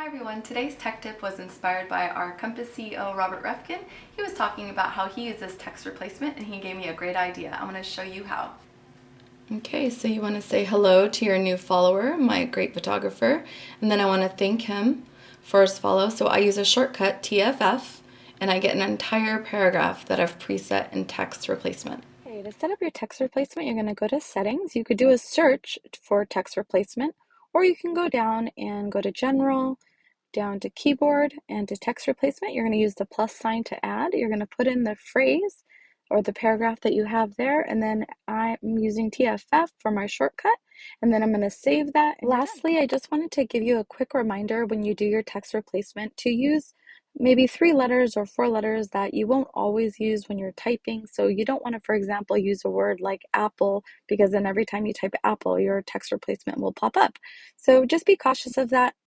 Everyone, today's tech tip was inspired by our COMPASS CEO Robert Reffkin. He was talking about how he uses text replacement and he gave me a great idea. I'm going to show you how. Okay, so you want to say hello to your new follower, my great photographer, and then I want to thank him for his follow. So I use a shortcut, TFF, and I get an entire paragraph that I've preset in text replacement. Okay, to set up your text replacement, you're going to go to settings. You could do a search for text replacement, or you can go down and go to general, down to keyboard, and to text replacement. You're going to use the plus sign to add. You're going to put in the phrase or the paragraph that you have there, and then I'm using TFF for my shortcut, and then I'm going to save that. Lastly, I just wanted to give you a quick reminder when you do your text replacement to use maybe 3 letters or 4 letters that you won't always use when you're typing. So you don't want to, for example, use a word like apple, because then every time you type apple, your text replacement will pop up. So just be cautious of that.